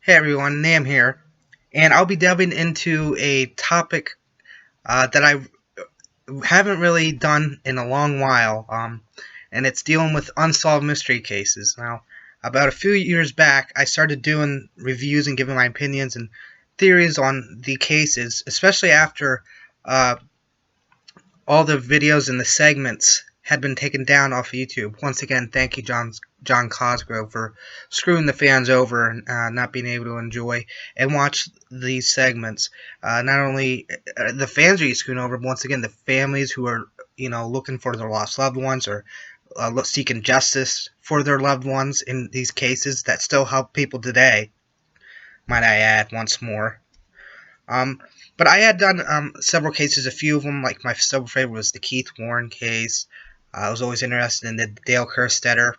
Hey everyone, Nam here, and I'll be delving into a topic that I haven't really done in a long while, and it's dealing with unsolved mystery cases. Now, about a few years back, I started doing reviews and giving my opinions and theories on the cases, especially after uh, all the videos and the segments had been taken down off of YouTube. Once again, thank you, John Cosgrove, for screwing the fans over and not being able to enjoy and watch these segments. Not only the fans are screwing over, but once again, the families who are looking for their lost loved ones or seeking justice for their loved ones in these cases that still help people today. Might I add once more. Um, but I had done several cases. A few of them, like my several favorite, was the Keith Warren case. I was always interested in the Dale Kerstetter.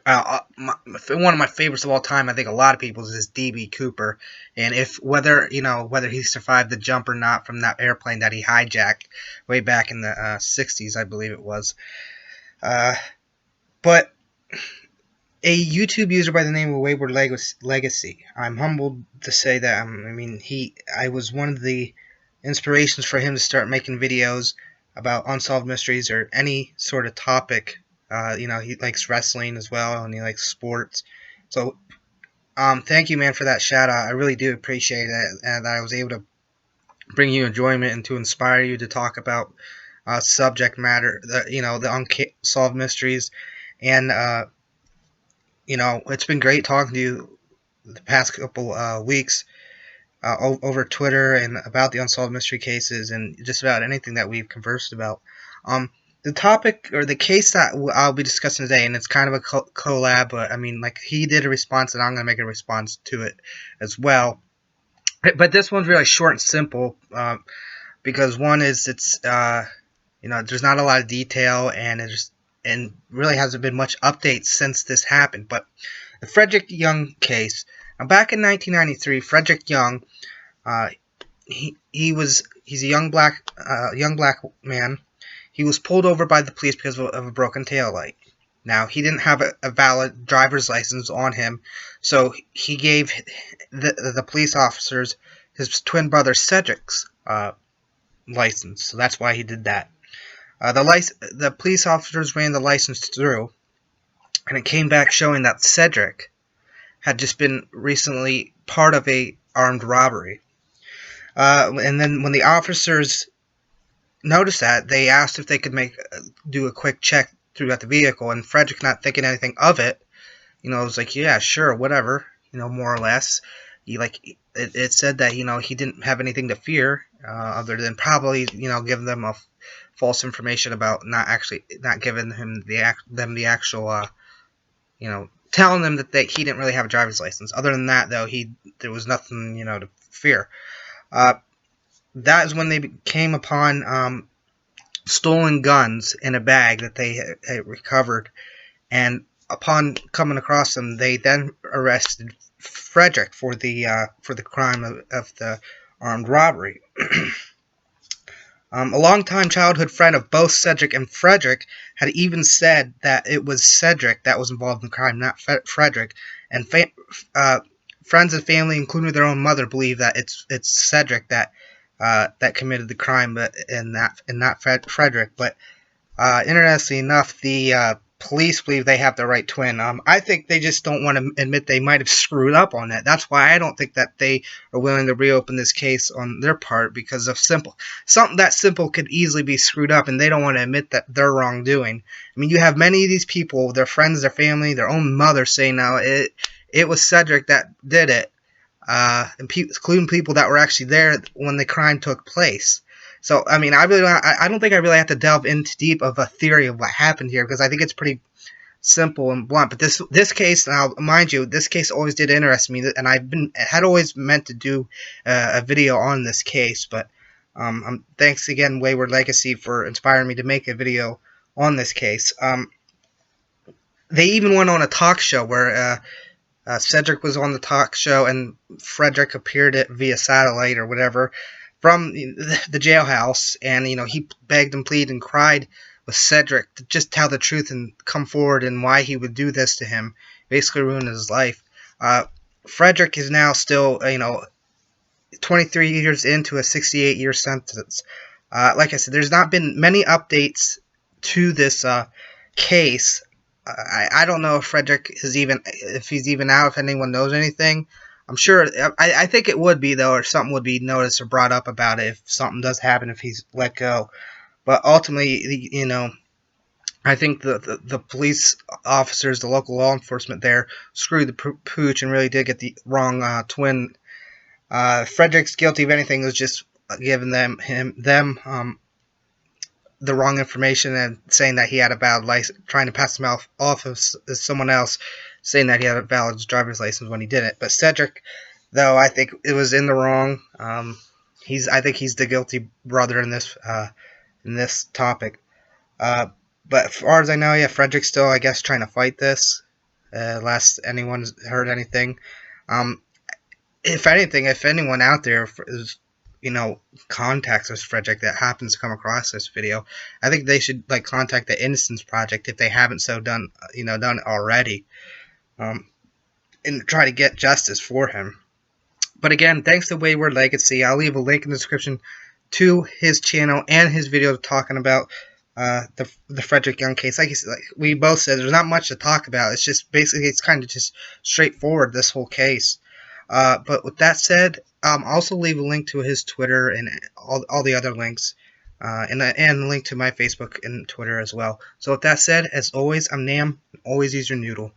One of my favorites of all time, I think a lot of people's, is DB Cooper, and if whether he survived the jump or not from that airplane that he hijacked way back in the '60s, I believe it was. Uh, but a YouTube user by the name of Wayward Legacy. I'm humbled to say that. I was one of the inspirations for him to start making videos about unsolved mysteries or any sort of topic. He likes wrestling as well, and he likes sports. So, thank you, man, for that shout out. I really do appreciate it, and I was able to bring you enjoyment and to inspire you to talk about subject matter, the unsolved mysteries, and it's been great talking to you the past couple weeks over Twitter and about the unsolved mystery cases and just about anything that we've conversed about. The topic or the case that I'll be discussing today, and it's kind of a collab, but like he did a response, and I'm going to make a response to it as well. But this one's really short and simple because one is there's not a lot of detail, and really hasn't been much updates since this happened. But the Fredrick Young case. Now, back in 1993, Fredrick Young, he's a young black man. He was pulled over by the police because of a broken taillight. Now, he didn't have a valid driver's license on him, so he gave the police officers his twin brother Cedric's license. So that's why he did that. The police officers ran the license through, and it came back showing that Cedric had just been recently part of a armed robbery. And then when the officers noticed that, they asked if they could do a quick check throughout the vehicle, and Frederick, not thinking anything of it, was like, yeah, sure, whatever, more or less. It said that he didn't have anything to fear, other than probably giving them a false information about not giving them the actual telling them that he didn't really have a driver's license. Other than that, though, there was nothing to fear. That is when they came upon stolen guns in a bag that they had recovered, and upon coming across them, they then arrested Fredrick for the crime of the armed robbery. A longtime childhood friend of both Cedric and Fredrick had even said that it was Cedric that was involved in the crime, not Fredrick. And friends and family, including their own mother, believe that it's Cedric that committed the crime, but not Fredrick. But interestingly enough, the police believe they have the right twin. I think they just don't want to admit they might have screwed up on that. That's why I don't think that they are willing to reopen this case on their part, because of something that simple could easily be screwed up, and they don't want to admit that they're wrongdoing. You have many of these people, their friends, their family, their own mother saying now it was Cedric that did it, including people that were actually there when the crime took place. So, I don't think I really have to delve into deep of a theory of what happened here, because I think it's pretty simple and blunt. But this case, now mind you, this case always did interest me, and had always meant to do a video on this case. But thanks again, Wayward Legacy, for inspiring me to make a video on this case. They even went on a talk show where Cedric was on the talk show, and Fredrick appeared via satellite or whatever from the jailhouse, and he begged and pleaded and cried with Cedric to just tell the truth and come forward and why he would do this to him, basically ruin his life. Fredrick is now still, 23 years into a 68-year sentence. Like I said, there's not been many updates to this case. I don't know if Fredrick if he's even out, if anyone knows anything. I'm sure, I think it would be, though, or something would be noticed or brought up about it if something does happen, if he's let go. But ultimately, I think the police officers, the local law enforcement there, screwed the pooch and really did get the wrong twin. Frederick's guilty of anything was just giving them the wrong information and saying that he had a valid license, trying to pass him off as someone else, saying that he had a valid driver's license when he didn't. But Cedric, though, I think it was in the wrong. I think he's the guilty brother in this topic. But as far as I know, yeah, Frederick's still, I guess, trying to fight this. Last anyone's heard anything. If anything, if anyone out there is, contacts us, Frederick, that happens to come across this video, I think they should contact the Innocence Project if they haven't done already, and try to get justice for him. But again, thanks to Wayward Legacy. I'll leave a link in the description to his channel and his video talking about the Fredrick Young case. Like we both said, there's not much to talk about. It's just basically, it's kind of just straightforward, this whole case. But with that said, I'll also leave a link to his Twitter and all the other links, and a link to my Facebook and Twitter as well. So with that said, as always, I'm Nam. Always use your noodle.